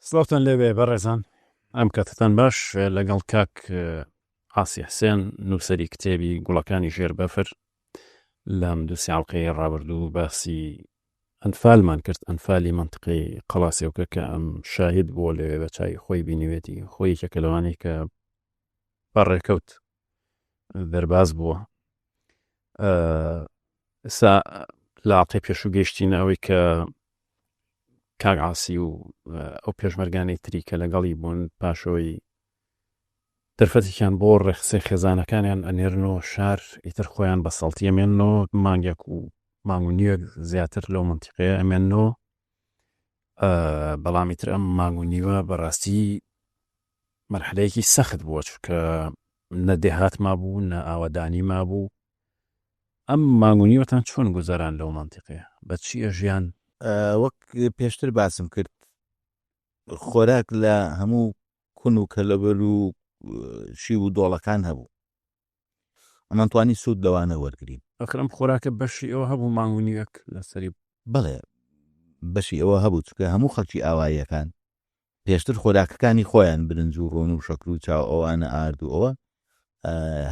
سڵاوتان لێبێ بەڕێزان، ئەم کاتتان باش لەگەڵ کاک ئاسی حسێن نووسەری کتێبی گوڵەکانی ژێر بەفر لەم دوو سیاڵقەی ڕابردوو باسی ئەنفالمان کرد، ئەنفالی منتقی قەڵاسێوکە کە ئەم شاهد بووە لەوێ بە چای خۆی بینیوێتی خۆی یەکێکە لەوانەی کە بەڕێکەوت دەرباز بووە. ئێستا لاقەی پێشوو گەیشتینە ئەوەی کە کاک ئاسی و ئەو پێشمەرگانەی تری کە لەگەڵی بوون پاشەوەی دەرفەتێکیان بۆ ڕێخسەی خێزانەکانیان ئەنێرنەوە شار ئیتر خۆیان بە سەڵتی ئەمێنەوە مانگێک و مانگ و نیوە زیاتر لەو منتیقەیە ئەمێنەوە، بەڵام ئیتر ئەم مانگ و نیوە بەڕاستی مەرحەلەیەکی سەخت بووە چونکە نە دێهات مابوو نە ئاوەدانی مابوو. ئەم مانگ و نیوەتان چۆن گوزاران لەو منتیقەیە بە چییە ژیان؟ وەک پێشتر باسم کرد خۆراک لە هەموو کون و کەلەبەر و شی و دۆڵەکان هەبوو، ئەمان توانی سوود لەوانە وەرگین. ئەخرم خۆراکە بەشی ئەوە هەبوو مانگ و نیوەک لەسەری بەڵێ بەشی ئەوە هەبوو چکە هەموو خەڵکی ئاواییەکان پێشتر خۆراکەکانی خۆیان برنج و ڕۆن و شەکر و چاو ئەوانە ئارد و ئەوە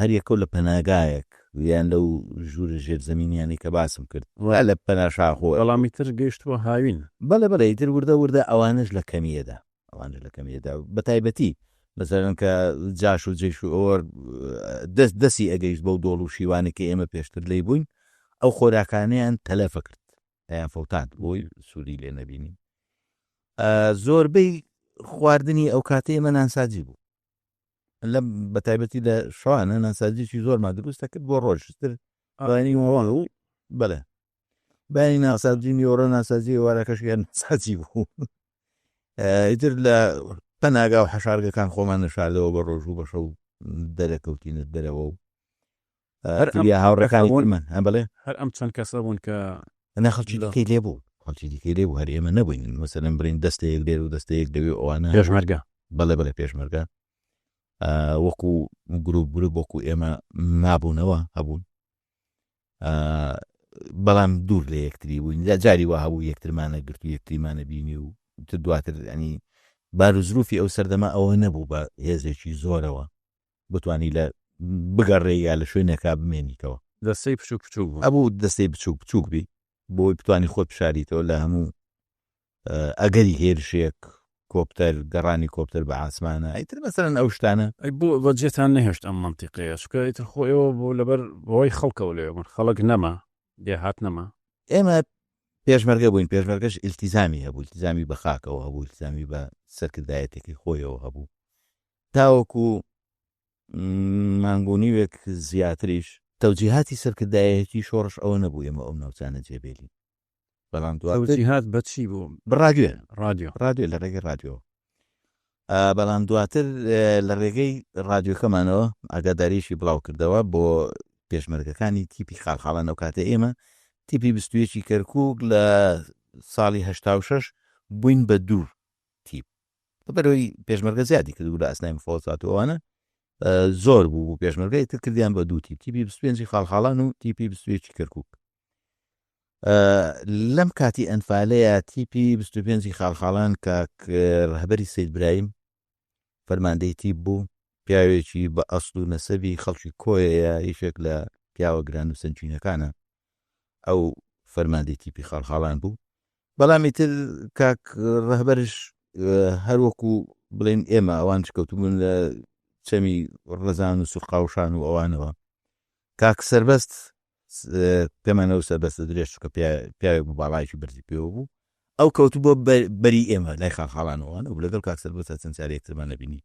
هەر یەکە لە پەناگایەک یان لەو ژوورە ژێرزەمینیانی کە باسم کرد لە پەناشاخۆ وەڵامی تر گەیشتووە هاوین. بەڵێ ئیتر وردە ئەوانش لە کەمیەدا، ئەوانش لە کەمیەدا بە تایبەتی بەسەرن کە جاش و جێش و ئەوە دەستی ئەگەیشت بەو دۆڵ و شیوانێکی ئێمە پێشتر لی بووین، ئەو خۆراکانیان تەلەفە کرد ئەیان فەوتان بۆی سوودی لێ نەبینی. زۆربەی خواردنی ئەو کاتە ئێمە نانساجی بوو، لە بە تایبەتی لە شوانە نانساجیی زۆرمان دروستە کرد بۆ ڕۆژتر بەڵێ بانی ناسازی نیۆڕە ناسازی وارەکەشیان سازی بوو. ئیتر لە پەناگا و حەشارگەکان خۆمان نشالەوە بە ڕۆژ و بەشە و دەرەکەوتینت دەرەوە و هاوڕەکانی من بڵێ هەر ئەم چەند کەسە بوون کە نەخەڵکی دیکەی لێ بوو، خەڵکی دیکەی لێ بوو، هەر ئێمە نەبووین مەسەلەن برین دەستەیەک لێر و دەستەیەک لەوێ ئەوانە پێشمەرگە بەڵێ پێشمەرگە وەکو گروپ وەکو ئێمە نابوونەوە هەبوون، بەڵام دوور لە یەکتری بووین جاری وا هەبوو یەکترمانە گرت و یەکتریمانە بینی و دواتر ینی بار و زروفی ئەو سەردەما ئەوە نەبوو بە هێزێکی زۆرەوە بتانی لە بگەڕێ یا لە شوێنێکا بمێنیتەوە. دەستەی بچووک بچووک ئەبوو دەستەی بچووک بچووک بی بۆی بتانی خۆت بشاریتەوە لە هەموو ئەگەری هێرشێک کۆپتەر گەڕانی کۆپتەر بە ئاسمانە ئیتر مەسەرەن ئەو شتانە بۆ بەجێتان نەهێشت ئەم منتیقەیە چکە ئیتر خۆیەوە بۆ لەبەر بۆی خەڵکەوە لێ من خەڵک نەما دێهات نەما. ئێمە پێشمەرگە بووین، پێشمەرگەش ئیلتیزامی هەبوو، ئیلتیزامی بە خاکەوە هەبوو، ئیلتیزامی بە سەرکردایەتێکی خۆیەوە هەبوو، تاوەکو مانگۆنیوێک زیاتریش تەوجیهاتی سەرکردایەتی شۆڕش ئەوە نەبوو ئێمە ئەو ناوچانە جێبێلین. بەڵام تەوجیهات بەچی بوو؟ بڕادیۆ رادیۆ لە ڕێگەی رادیۆ، بەڵام دواتر لە ڕێگەی رادیۆکەمانەوە ئاگاداریشی بڵاو کردەوە بۆ پێشمەرگەکانی تیپی خاڵخاڵان ئەو کاتە ئێمە تیپی 21 کەرکووک لە ساڵی 86 بووین بە دوور تیپ بەبەرەوەی پێشمەرگە زیادی کردو لە ئەسنای مفۆزاتەوەوانە زۆر بوو پێشمەرگەی تر کردیان بە دوو تیپی 25 خاڵخاڵان و تیپی 21 کەرکووک. لەم کاتی ئەنفالەیە تیپی 25 خاڵخاڵان کە ڕەهبەری سەید برایم فەرماندەی تیپ بوو، پیاوێکی بە ئەسڵ و نەسەبی خەڵکی کۆیە، یەکێک لە پیاوە گران و سنجینەکانە، ئەو فەرماندەی تیپی خاڵخاڵان بوو. بەڵامی تر کاک ڕەهبەرش هەروەکو بڵێن ئێمە ئەوان کەوتبوون لە چەمی ڕەزان و سوورقاوشان و ئەوانەوە، کاک سەربەست پێمانەوە سەربەستە درێژ کە پیاوێک بوو باڵایکی بەرزی پێوە بوو، ئەو کەوتو بۆ بەری ئێمە لای خاڵخاڵانەوەوانە و لەگەڵ کاک سەربەستە چەند جارێک یەکترمان نەبینی.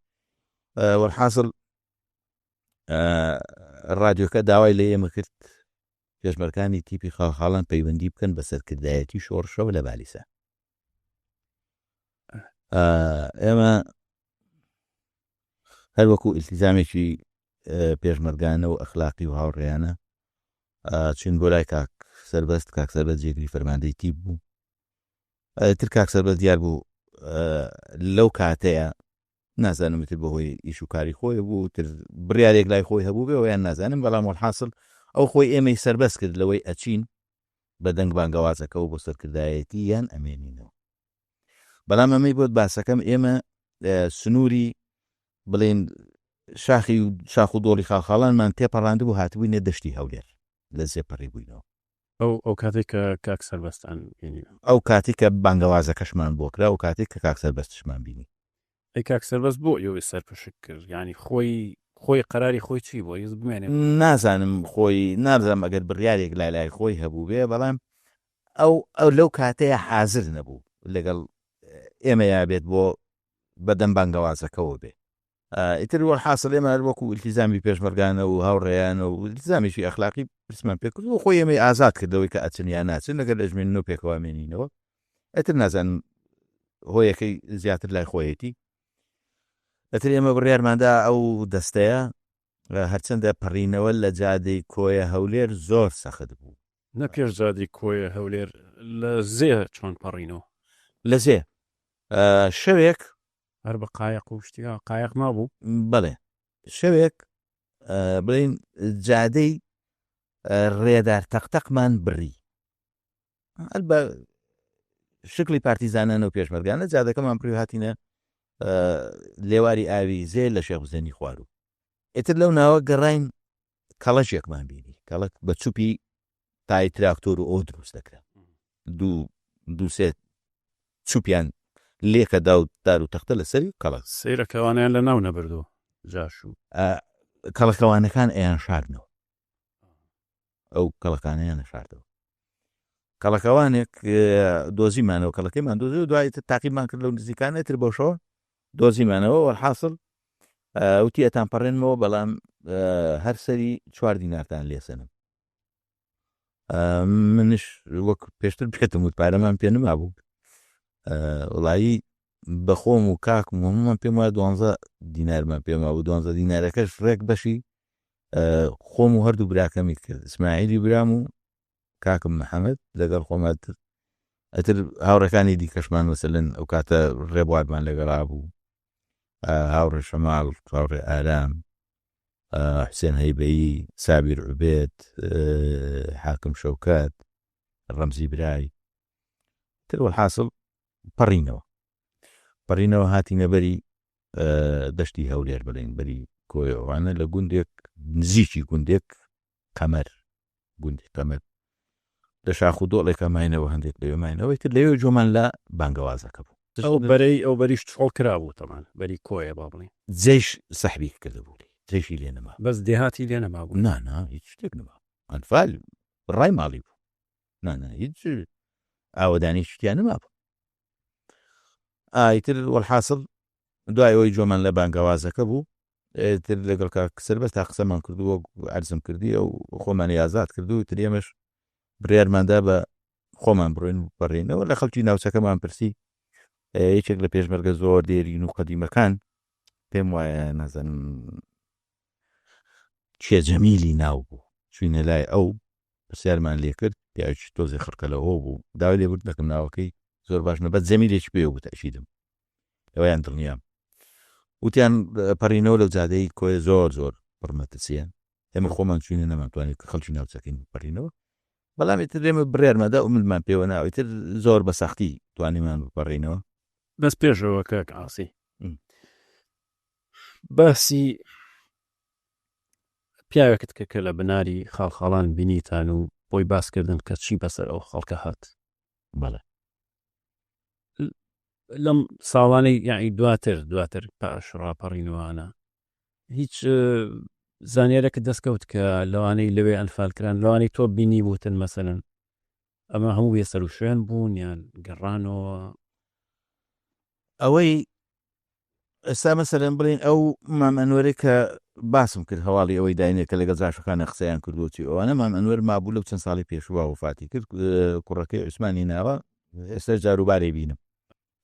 وەڵحاصل رادیۆکە داوای لە ئێمە کرد پێشمەرگەکانی تیپی خاڵخاڵان پەیوەندی بکەن بە سەرکردایەتی شۆڕشەوە لە بالیسە. ئێمە هەروەکو ئیلتیزامێکی پێشمەرگانە و ئەخلاقی و هاوڕێیانە چین بۆ لای کاک سەربەست، کاک سەربەست جێگری فەرماندەی تیپ بوو. تر کاک سەربەست دیار بوو لەو کاتەیە نازانم تر بەهۆی ئیش و کاری خۆی بوو، تر بڕیارێک لای خۆی هەبوو بێ یان نازانم، بەڵام وەڵحاصل ئەو خۆی ئێمەی سەربەست کرد لەوەی ئەچین بە دەنگ بانگەوازەکە و بۆ سەرکردایەتی یان ئەمێنینەوە. بەڵام ئەمەی بۆت باسەکەم ئێمە سنووری بڵێن شاخ و دۆڵی خاڵخاڵانمان تێپەڕاندە بوو هاتبووینە دەشتی هەولێر لە زێپەڕی بووینەوە ئەو کاتێک کە کاک سەربەستان ئەو کاتی کە بانگەوازەکەشمان بۆ کرا و کاتێک کە کاک سەربەستشمان بینی ئەی کاک سەربەست بۆ ئێوەی سەرپشک کرد ینی خۆی قەراری خۆی چی بۆ هیچ بمێنێ نازانم خۆی نازانم ئەگەر بڕیارێک لای خۆی هەبوو بێ بەڵام ئەو لەو کاتەیە حازر نەبوو لەگەڵ ئێمە یابێت بۆ بەدەم بانگەوازەکەەوە بێ ئیتر وەحاصل ئێمە وەکو ئیلتیزامی پێشمەرگانە و هاوڕێیانە و ئیلتیزامیشی ئەخلاقی پرسمان پێ کرد و خۆی ئێمەی ئازاد کردەوەی کە ئەچنیان ناچن لەگەر لە ژمێن و پێکەوە مێنینەوە ئەتر نازانم هۆیەکەی زیاتر لای خۆیەتی ئەتر ئێمە بڕیارماندا ئەو دەستەیە هەرچەندە پەڕینەوە لە جادەی کۆیە هەولێر زۆر سەخت بوو نە پێش جادی کۆیە هەولێر لە زێ چۆن پەڕینەوە لە زێ شەوێک هەر بە قایق و شتیا قایق مابوو بەڵێ شەوێک بڵین جادەی ڕێدار تەقتەقمان بڕی هەر بە شکلی پارتیزانانە و پێشمەرگانە جادەکەمان پڕی هاتینە لێواری ئاوی زێ لە شێخ حوسێنی خوارو ئێتر لەو ناوە گەڕاین کەڵەشێکمان بینی کەڵک بە چوپی تای تراکتۆر و ئەو دروست دەکرا دوو سێ چوپیان لێکە دار و تەختە لەسەری کەڵک سەیرەکەوانیان لە ناو نەبردو جاشوو کەڵەکەوانەکان ئەیان شاردنەوە ئەو کەڵەکانیان نەشاردەوە کەڵەکەوانێک دۆزیمانەوە کەڵەکەیمان دۆزی و دوای تاقیمان کرد لەو نزیکانە تر بۆشەوە دۆزیمانەوە وەحاصل وتی ئەتان پەڕێنمەوە بەڵام هەر سەری 4 دینارتان لێسەنم منش وەک پێشتر بکەتم وت پارەمان پێ نما بوو وڵایی بەخۆم و کاکم هەمومان پێم وایە 12 دینارمان پێما بوو 12 دینارەکەش ڕێک بەشی خۆم و هەردوو براکەمی کرد ئیسماعیلی برام و کاکم محەممەد لەگەڵ خۆماتر ئەتر هاوڕەکانی دیکەشمان وەسەلەن ئەو کاتە ڕێبوارمان لەگەڵا بوو هاوڕێ شەماڵ هاوڕێ ئارام حوسێن هەیبەیی سابیر عوبێد حاکم شەوکات ڕەمزی برای تر وەحاصل پەڕینەوە هاتینە بەری دەشتی هەولێر بڵێن بەری کۆیەوانە لە گوندێک نزیکی گوندێک قەمەر گوندی قەمەر لە شاخ و دۆڵێکە ماینەوە هەندێک لەوێ ماینەوەی تر لەوێ جۆمان لە بانگەوازەکە بوو ئەو بەریش چۆڵ کرابوو تەمان بەری کۆیە با بڵێن جێش سەحبی کرده بوو جێشی لێ نەما بەس دێهاتی لێ نەما بوو نانا هیچ شتێک نەما ئەنفال ڕای ماڵی بوو نانا هیچ ئاوەدانی شتیان نەما بوو ئایتر وەحاصل دوای ئەوەی جۆمان لە بانگەوازەکە بوو تر لەگەڵ کاک سەربەست تا قسەمان کردووە عەرزم کردی ئەو خۆمانی ئازاد کردو تر ئێمەش بڕیارماندا بە خۆمان بڕۆین بەڕێنەوە لە خەڵکی ناوچەکەمان پرسی یەکێک لە پێشمەرگە زۆر دێرین و قەدیمەکان پێم وایە نەزانم کێجەمیلی ناو بوو چوینە لای ئەو پرسیارمان لێ کرد پیاوێکی تۆزی خڕکە لەهۆ بوو داوای لێبوو دەکەم ناوەکەی زۆر باش نەبەت جەمیلێکی پێ بوو تەشیدم ئەویان دڵنیام وتیان پەڕینەوە لەو جادەی کۆی زۆر پڕمەتەچیان ئێمە خۆمان چوینە نەمانتوانێت خەڵکی ناوچەکەین پەڕینەوە بەڵام ئیتر ئێمە بڕێرمەدا و منمان پێوە ناویتر زۆر بە سەختی توانیمان بپەڕینەوە بەس پێشەوە کاک ئاسی باسی پیاوێکت کە لە بناری خاڵخاڵان بینیتان و بۆی باسکردن کە چی بەسەر ئەو خەڵکە هات بەڵێ لەم ساڵانەی یعنی دواتر پاش ڕاپەڕینەوەانە هیچ زانیارێکە دەستکەوت کە لەوانەی لەوێ ئەنفالکران لەوانەی تۆ بینی بوتن مەسەلەن ئەمە هەموو بێسەر و شوێن بوون یان گەڕانەوە ئەوەی ئێستا مەسەلەن بڵین ئەو مامەنوەرێک کە باسم کرد هەواڵی ئەوەی داینێک کە لەگەڵ جاشەکانە قسەیان کردوچی ئەوانە مامەنوەر مابوو لەو چەند ساڵی پێشوە وفاتی کرد کوڕەکەی عوسمانی ناوە ئێستا جاروبارێ بینم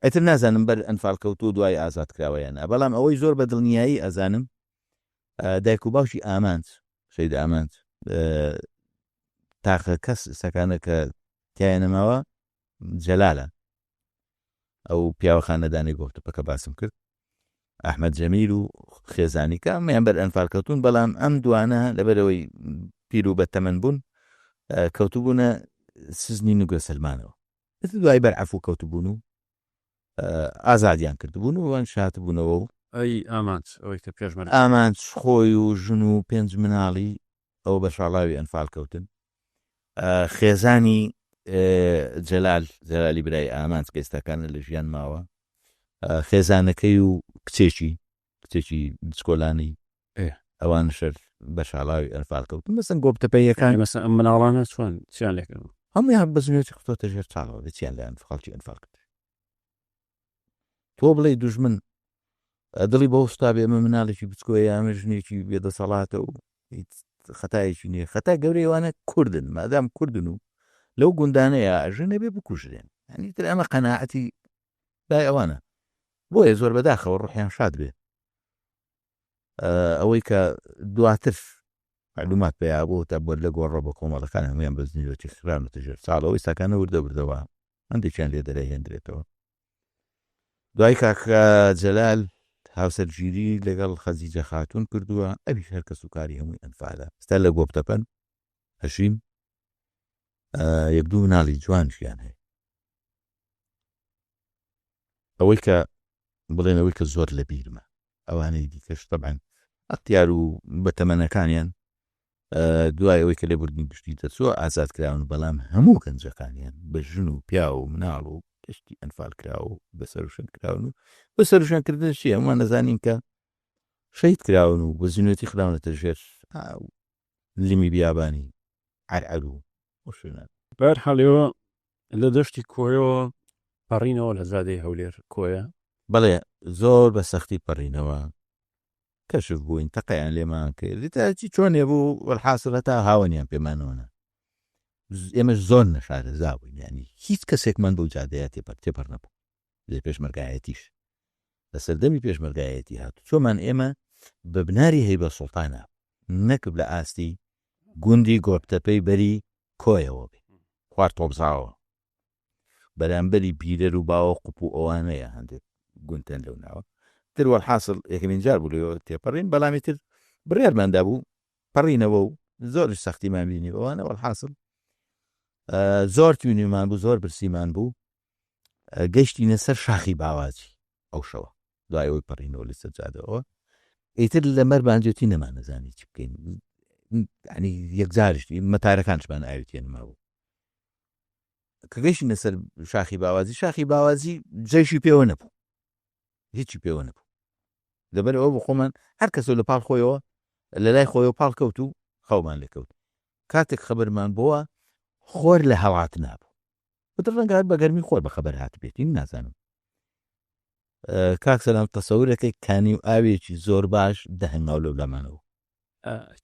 ئەتر نازانم بەر ئەنفالکەوت و دوای ئازاد کراوەیانە بەڵام ئەوەی زۆر بە دڵنیایی ئەزانم دایک و باوشی ئامانج شەید ئامانج تاقە کەس سەکانە کە تایەنەماوە جەلالە ئەو پیاوەخانەدانی گۆفتەپەکە باسم کرد ئەحمەد جەمیل و خێزانیکە ئەمیان بەر ئەنفالکەوتون بەڵام ئەم دوانە لەبەرەوەی پیر و بەتەمەن بوون کەوتوبوونە سزنی نوگە سلمانەوە دوای بەرعەفو کەوتبوون و ئازادیان کردبوون و شات بوونەوە ئەی ئامانج ئەوەی کە پێشمەرگ ئامان خۆی و ژن و 5 مناڵی ئەو بە شاڵاوی ئەنفال کەوتن خێزانی جەلالی برای ئامان کەستەکانە لە ژیان ماوە خێزانەکەی و کچێکی بچکۆلانی ئەوان شەر بە شاڵاوی ئەنفال کەوتن مەسن گۆپتەپەیەکان مەسە ئەم مناڵانە چۆن چیان لێکردن هەمویان بەزنێتی خۆتە ژێر چاڵەوە دەچیان لە خەڵکی ئەنفال کرد تۆ بڵێ دوژمن دڵی بە وستا بێ ئەمە مناڵێکی بچکۆیە ئەمە ژنێکی بێدەسەڵاتە و خەتایەکی نییە خەتا گەورەیەوانە کوردن مادام کوردن و لەو گوندانەیە ژنە بێ بکوژرێن هەنی تر ئەمە قەناعەتی لای ئەوانە بۆیە زۆر بەداخەوە ڕوحیان شاد بێ ئەوەی کە دواتر معلومات پێیا بۆ تا بۆ لە گۆڕە بە کۆمەڵەکان هەمویان بەزنیوەتی خراونەتە ژێر چاڵەوەی ساکانە وردە بردەوە هەندێکیان لێ دەرە هێنرێتەوە دوای کاکە جەلال هاوسەرگیری لەگەڵ خەزیجە خاتون کردووە ئەویش هەر کە سوکاری هەمووی ئەنفالە ستا لە گۆپتەپەن هەشیم یەک دوو مناڵی جوانشیان هەیە ئەوەی کە بڵێنەوەی کە زۆر لە بیرمە ئەوانەی دیکەش تەبعەن ئەختیار و بەتەمەنەکانیان دوای ئەوەی کە لێ بردنی گشتی دەچووە ئازاد کراون بەڵام هەموو گەنجەکانیان بە ژن و پیا و مناڵ و گشتی ئەنفال کراوە و بەسەرشن کراون و بەسەرشانکردن چی ئەمە نەزانین کە شەید کراون و بە زینەتی خراونەتە ژێر لیمی بیابانی عەرعەر و شوێنان بەرحاڵەوە لە دەشتی کۆیەوە پەڕینەوە لە زادەی هەولێر کۆیە بەڵێ زۆر بە سەختی پەڕینەوە کەشف بووین تەقەیان لێمان کرد تاچی چۆنێ بوو وەڵحاسڵ هەتا هاوەنیان پێمانەوەە ئێمەش زۆر نەشارەزا بووین ینی هیچ کەسێکمان بەو جادەیە تێپەر نەبوو لێ پێشمەرگایەتیش لە سەردەمی پێشمەرگایەتی هاتو چۆمان ئێمە بە بناری هەیبە سوڵتانە نەکب لە ئاستی گوندی گۆپتەپەی بەری کۆیەوە بێ خوارد تۆبزاوە بەرامبەری بیرەر و باوە قوپ و ئەوانەیە هەندێک گونتێن لەو ناوە تروە حاصل یەکەمین جار بوو لێەوە تێپەڕین بەڵامی تر بڕێرماندا بوو پەڕینەوە و زۆرش سەختیمان بینی بەوانەوە حاصل زۆر توینیمان بوو زۆر برسیمان بوو گەشتینە سەر شاخی باوازی ئەو شەوە دوای ئەوی پەڕینەوە لە سەرجادەوە ئیتر لە مەربانجێتی نەمان نەزانی چی بکەین ینی یەکجارشتی مەتارەکانشمان ئاویتێنما بوو کە گەشتینە سەر شاخی باوازی جێشی پێوە نەبوو هیچی پێوە نەبوو لەبەرەوە بۆ خۆمان هەر کەسە لە پاڵ خۆیەوە لە لای خۆیەوە پاڵ کەوت و خەومان لێکەوت کاتێک خەبەرمان بووە خۆر لە هەڵات نابوو بەتر ڕەنگات بە گەرمی خۆر بە خەبەر هات بێتی نازانم کاک سەلام تەسەورەکەی کانی و ئاوێکی زۆر باش دەهەنگاو لەو لەمانەوە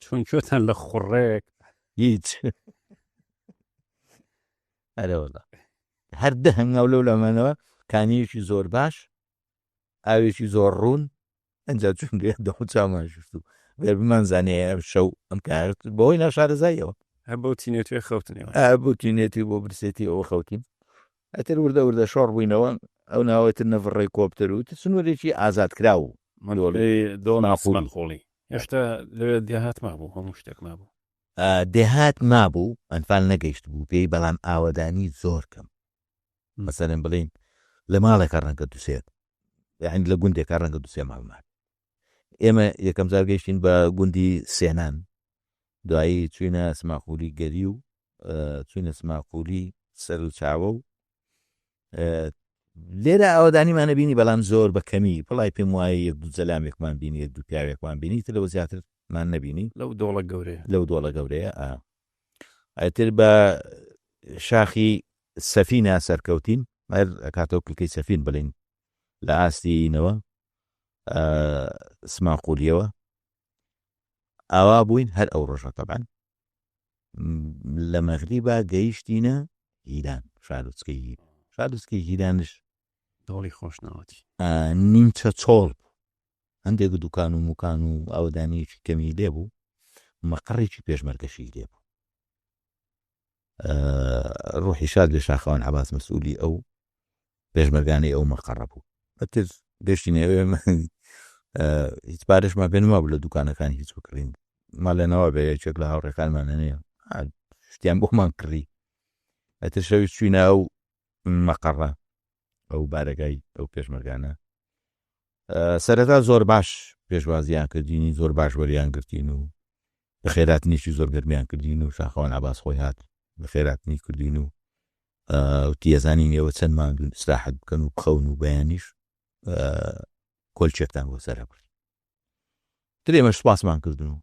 چۆن کوێتان لە خوڕێک هیچ ئەرەوەڵا هەر دەهەنگاو لەو لەمانەوە کانیەکی زۆر باش ئاوێکی زۆر ڕوون ئەنج چون دە چامان شست و بێ بمانزانەیە شەو ئەم کارت بەهۆی ناشارەزاییەوە هە بۆ تینێتوێ خەوتنەوە بوو تینێتی بۆ برسێتی ئەوە خەوتین ئەتر وردە شۆڕ بووینەوە ئەو ناوەتر نەڤڕێی کۆپتەر و سنوورێکی ئازاد کراو دۆ ناسڵان خۆڵی هێشتا لەوێ دێهات مابوو هەموو شتێک مابوو دێهات مابوو ئەنفال نەگەیشت بوو پێی بەڵام ئاوەدانی زۆر کەم مەسەرم بڵین لە ماڵێکە ڕەنگە دووسێت یعنی لە گوندێکە ڕەنگە دووسێ ماڵمان ئێمە یەکەم جار گەیشتین بە گوندی سێنان دوایی چوینە سماخولی گەری و چوینە سماخولی سەر و چاوە و لێرە ئاوەدانیمانە بینی بەڵام زۆر بە کەمی پڵای پێم وایە یەک دوو جەلامێکمان بینی یەک دوو پیاوێکمان بینی تر لەوە زیاترمان نەبینی لەو دۆڵە گەورەیە ئەتر بە شاخی سەفینە سەرکەوتین هەر کاتەوە کلکەی سەفین بڵین لە ئاستینەوە سماقولیەوە ئاوا بووین هەر ئەو ڕۆژە تەبعاً لە مەغریبا گەیشتینە هیران شارۆچکەی هیرانش دۆڵی خۆشناوەتی نیمچە چۆڵ هەندێک دوکان و موکان و ئاودانیەکی کەمی لێ بوو مەقڕێکی پێشمەرگەشی لێ بوو ڕوحی شاد لە شاخەوان عەباس مەسئولی ئەو پێشمەرگانەی ئەو مەقڕە بوو ئەتر گەشتینەوێ هیچ پارەشمان پێ نما بوو لە دوکانەکانی هیچ بکڕین ماڵێنەوە بێ یەکێک لە هاوڕێکانمانە نییە شتیان بۆمان کڕی ئەتر شەوی چوینە ئەو مەقڕە ئەو بارەگای ئەو پێشمەرگانە سەرەتا زۆر باش پێشوازیان کردینی زۆر باش وەریان گرتین و بە خێراتنیشی زۆر گەرمیان کردین و شاخەوان عباس خۆی هات بە خێراتنی کردین و تیەزانین ئێوە چەند مانگون ئیستراحەت بکەن و بخەون و بەیانیش کۆلچێکتان بۆ سەرە برد تر ئێمە سوپاسمان کردن و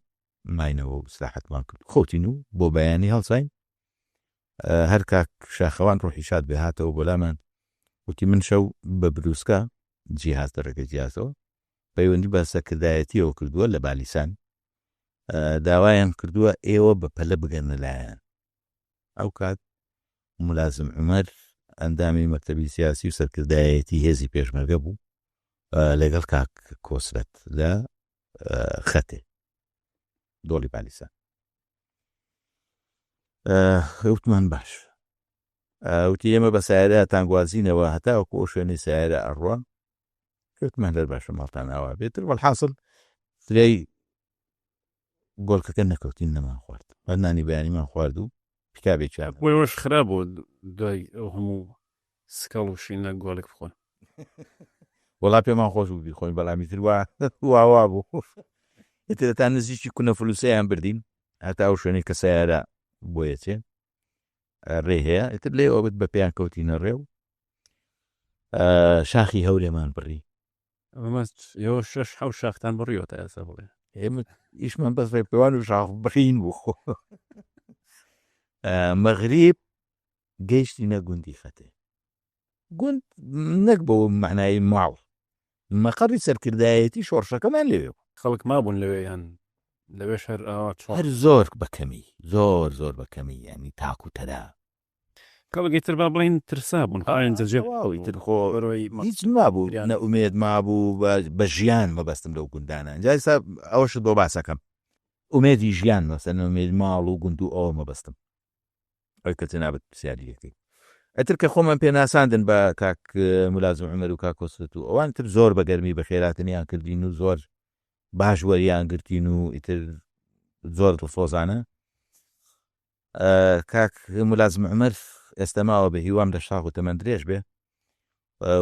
ماینەوە و ئیستراحەتمان کرد خۆتین و بۆ بەیانی هەڵساین هەر کاک شاخەوان ڕۆحی شاد بێ هاتەوە بۆ لامان وتی من شەو بە بروسکە جیهاز دەڕێگە جیازەوە پەیوەندی بە سەرکردایەتیەوە کردووە لە بالیسان داوایان کردووە ئێوە بە پەلە بگەنە لایەن ئەو کات مولازم عومەر ئەندامی مەکتەبی سیاسی و سەرکردایەتی هێزی پێشمەرگە بوو لەگەڵ کاک کۆسرەت لە خەتێ دۆڵی بالیسان وتمان باش وتی ئێمە بە سایرە تانگوازینەوە هەتاوەکو ئەو شوێنەی سایرە ئەڕوە کەوتمان لەر باشە ماڵتان ئاوا بێتر وەڵحاصل ترەی گۆڵکەکە نەکەوتین نەمان خوارد نانی بەیانیمان خوارد و پیکابێکی بۆیەوەش خراپ بوو دوای ئەو هەموو سکەڵ و شینە گۆڵێک بخۆن وەڵا پێمان خۆش بوو بیخۆین بەڵامی تر واوا بوو ئێترەتان نزیکی کونە فلوسەیان بردین هەتا ئەو شوێنەی کە سایارە بۆیەچێ ڕێ هەیە ئێتر لێ ئەوبت بە پێیان کەوتینە ڕێ و شاخی هەورێمان بڕی ئێوە شەش حەو شاختان بڕیۆتە ئێستا بڵێ ئێمە ئیشمان بەس پێوان و شاخ بڕین بوو خۆ مەغریب گەیشتینە گوندی خەتێ گوند نەک بەوە معنای ماڵ مەقەڕی سەرکردایەتی شۆڕشەکەمان لەوێ خەڵک مابوون لەوێیان لەوێش هەر زۆر بەکەمی زۆر بەکەمی ینی تاک و تەدا کەڵگەی تر با بڵین ترسا بوون تر خۆ هیچ مابوو نە ئومێد مابوو بە ژیان مەبەستم لەو گوندانە جایسا ئەوەشت بۆ باسەکەم ئومێدی ژیان مەسەن ئومێد ماڵ و گوند و ئەوە مەبەستم ئەوی کە نابێت پرسیاریەکەی ئەتر کە خۆمان پێ ناساندن بە کاک مولازم عومەر و کاک کۆسرەت و ئەوان تر زۆر بە گەرمی بە خێراتنیان کردین و زۆر باش وەریان گرتین و ئیتر زۆر دڵسۆزانە کاک مولازم عومەر ئێستا ماوە بە هیوام لە شاخ و تەمەند درێژ بێ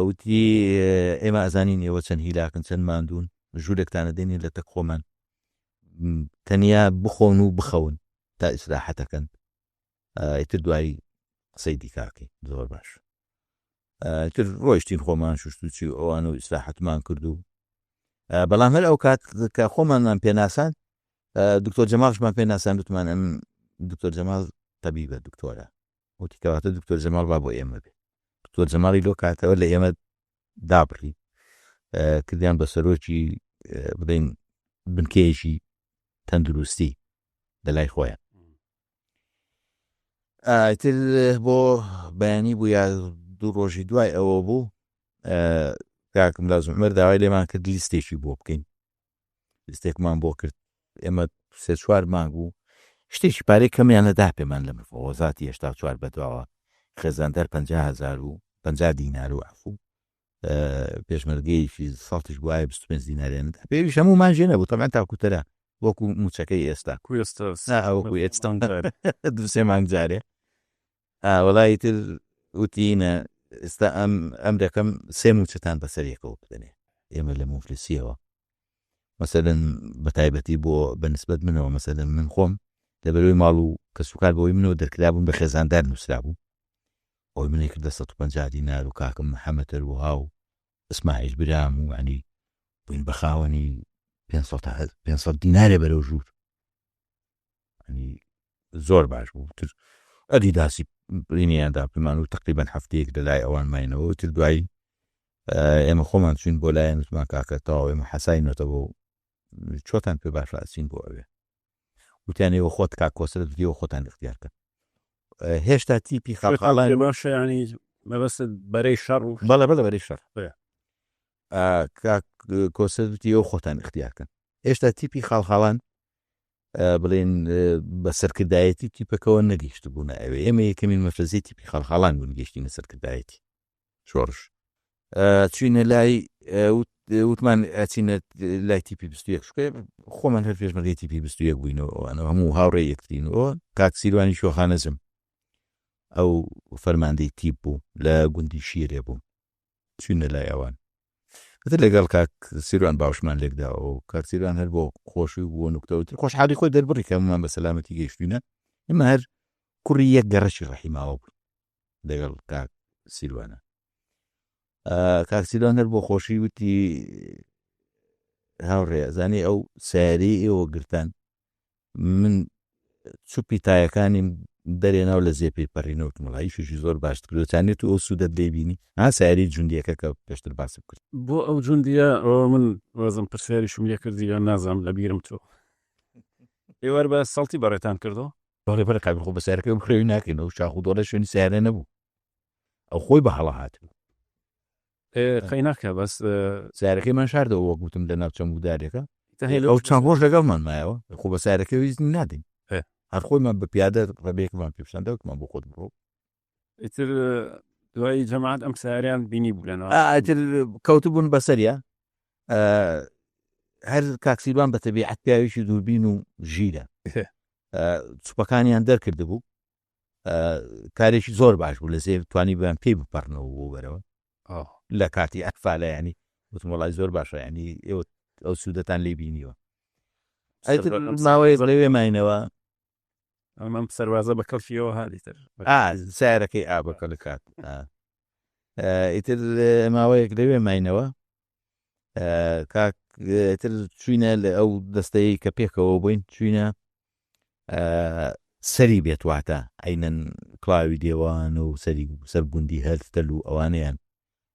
وتی ئێمە ئەزانین ئێوە چەند هیلاکن چەند ماندوون ژوورێکتانە دێنین لە تەک خۆمان تەنیا بخۆن و بخەون تا ئیسراحەتەکەن ئیتر دوایی قسەی دیکاکەی زۆر باش تر ڕۆیشتین خۆمان شوشتوچی ئەوان و ئیسراحەتمان کرد و بەڵام هەر ئەو کات کە خۆمانمان پێناسان دکتۆر جەماڵشمان پێ ناسان وتمان ئەم دکتۆر جەماڵ تەبیبە دکتۆرە وتی کەواتە دکتۆر جەماڵ با بۆ ئێمە بێ دکتۆر جەماڵی لۆ کاتەوە لە ئێمە دابڕی کردیان بە سەرۆکی بڵێن بنکەیەکی تەندروستی لەلای خۆیان ئیتر بۆ بەیانی بوو یا دوو ڕۆژی دوای ئەوە بوو کاکم مولازم عومەر داوای لێمان کرد لیستێکی بۆ بکەین لیستێکمان بۆ کرد ئێمە سێ چوار مانگ بوو شتێکی پارەی کەمیانە دا پێمان لە مفۆزاتی هێشتا چوار بەدواوە خێزاندەر 50,000 و 50 دینار و عفو پێشمەرگەیەکی ساڵتیش وایە 25 دیناریان پێویش هەمومان ژێ نەبوو تەمان تاکوتەرە وەکو موچەکەی ئێستا وەکو ئێستان دوسێ مانگ جارێ وەڵای تر وتینە ئێستا ئەم دەکەم سێ موچەتان بەسەرێکەوە بدەنێ ئێمە لە موفلسیەوە مەسەلەن بە تایبەتی بۆ بەنسبەت منەوە مەسەلەن من خۆم لەبەرەوەی ماڵ و کەسوکار بۆی منەوە دەرکرابوون بە خێزاندار نووسرا بوو ئەوی منی کردە 150 دینار و کاکم محەممەتەر و هاو ئسماعیل برام و عنی بووین بە خاوەنی 500 دینارێ بەرەو ژوور زۆر باش بوو تر ئەدی داسی برینیاندا پێمان و تقریبان هەفتەیەک لەلای ئەوان ماینەوە تر دوایی ئێمە خۆمان چوین بۆ لایەن وتمان کاکە تەواو ئێمە حەساینەوە چۆتان پێ باش ئاچین بۆ ئەوێ وتیانەوە خۆت کاک کۆسرەت دیەوە خۆتان اختیارکە هێشتا تیپی خاڵخاڵان باشە ینی مەبەست بەرەی شەڕ و بەڵێ بەرەی شەڕ کاک کۆسرەتی ئەو خۆتان اختیارکەن هێشتا تیپی خاڵخاڵان بڵێن بە سەرکردایەتی تیپەکەەوە نەگەیشت بوون ئەوێ ئێمە یەکەمین مەفرەزی تیپی خاڵخاڵان بوون گەشتینە سەرکردایەتی شۆڕش چوینە لای وتمان ئەچینە لای تیپی 21 خۆمان هەر پێشمەرگەی تیپی 21 بووینەوە ئەوانە هەموو هاوڕێ یەکترینەوە کاک سیروانی شۆخانەزم ئەو فەرماندەی تیپ بوو لە گوندی شیرێ بوو چوینە لای ئەوان لەگەڵ کاک سیروان باوشمان لێکدا و کاک سیروان هەر بۆ خۆشی بۆ نوکتەوتر خۆشحاڵی خۆی دەربڕی کەممان بە سەلامەتی گەیشتوینە ئێمە هەر کوڕی یەک گەڕەشی ڕەحیماوە بوو لەگەڵ کاک سیروانە کاک سیروان هەر بۆ خۆشی وتی هاوڕێ زانی ئەو سیارەی ئێوە گرتان من چوپی تایەکانیم دەرێناو لە زێپی پەڕینەوت مڵایشی زۆر باش کرێتانێت و ئەو سوودەت دەبینی سیاری جوندیەکە کە پێشتر باسم کرد بۆ ئەو جوندیە من وەزم پرسیاریشم لێ کردی یا نازانم لە بیرم تۆ ئێوە بە سەڵتی بەڕێتان کردەوە بەڵێ بەرە کابی خۆ بە سیارەکە بخرێوی ناکەینەوە و شاخ و دۆڵە شوێنی سیارە نەبوو ئەو خۆی بە هەڵە هاتبوو خەی ناکە بەس سیارەکەیمان شاردەوە وە گوتم لە ناو چەمودارێکە ئەو چەند ڕۆژ لەگەڵمان مایەوە خۆ بە سیارەکە ویزنی نادەین هەر خۆیمان بە پیادە ڕێبەیەکمان پێشاندەوتمان بۆ خۆت بڕۆ ئیتر دوای جەماعەت ئەم سیاریان بینی بوو لەنەوە ئیتر کەوتبوون بەسەریە هەر کاکسیروان بە تەبیعەت پیاوێکی دووربین و ژیرە چوپەکانیان دەرکرد بوو کارێکی زۆر باش بوو لە زێ توانی بیان پێی بپەڕنەوە بۆ بەرەوە لە کاتی ئەفالە ینی وتمەڵای زۆر باشە ینی ئێوە ئەو سوودەتان لێ بینیوە ماوەی بڵێوێ ماینەوە ئەمەم سەروازە بە کەڵفیەوە هادیتر سیارەکەی ئابەکە لە کات ئیتر ماوەیەک لەوێ ماینەوە کاکتر چوینە لە ئەو دەستەیە کە پێکەوە بووین چوینە سەری بێتواتە ئەینەن کڵاوی دێوان و سەرگوندی هەلتەل و ئەوانیان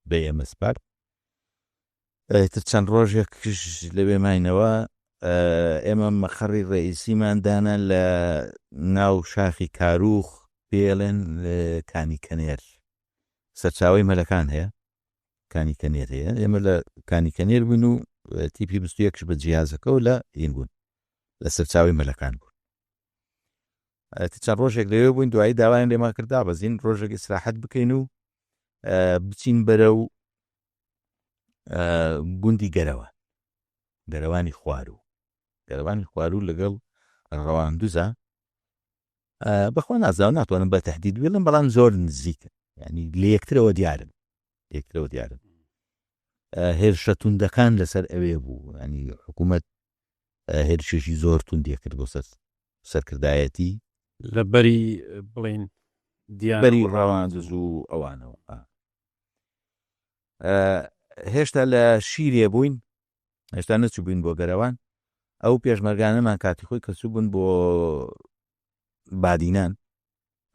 بە ئێمە سپارت تر چەند ڕۆژێکش لەوێ ماینەوە ئێمە مەخەڕی ڕئیسیماندانە لە ناو شاخی کاروخ پێڵێن کانی کەنێر سەرچاوی مەلەکان هەیە کانی کەنێر هەیە ئێمە لە کانی کەنێر بوون و تیپی 21ش بە جیازەکە و لە ئین بوون لە سەرچاوی مەلەکان بوون چەند ڕۆژێک لەوێ بووین دوایی داوایان لێما کردا بەزین ڕۆژێک ئیسراحەت بکەین و بچین بەرە و گوندی گەرەوانی خوارو لەگەڵ ڕەوان دووزە بەخوا نازاو ناتوانم بە تەهدید بێڵم بەڵام زۆر نزیکە ینی لە یەکترەوە دیارن هێرشە توندەکان لەسەر ئەوێ بوو ینی حکوومەت هێرشێکی زۆر توندیە کرد بۆ سەرکردایەتی لە بەری بڵین بەری ڕەواندز و ئەوانەوە هێشتا لە شیرێ بووین هێشتا نەچوو بووین بۆ گەرەوان ئەو پێشمەرگانەمان کاتی خۆی کەچوو بوون بۆ بادینان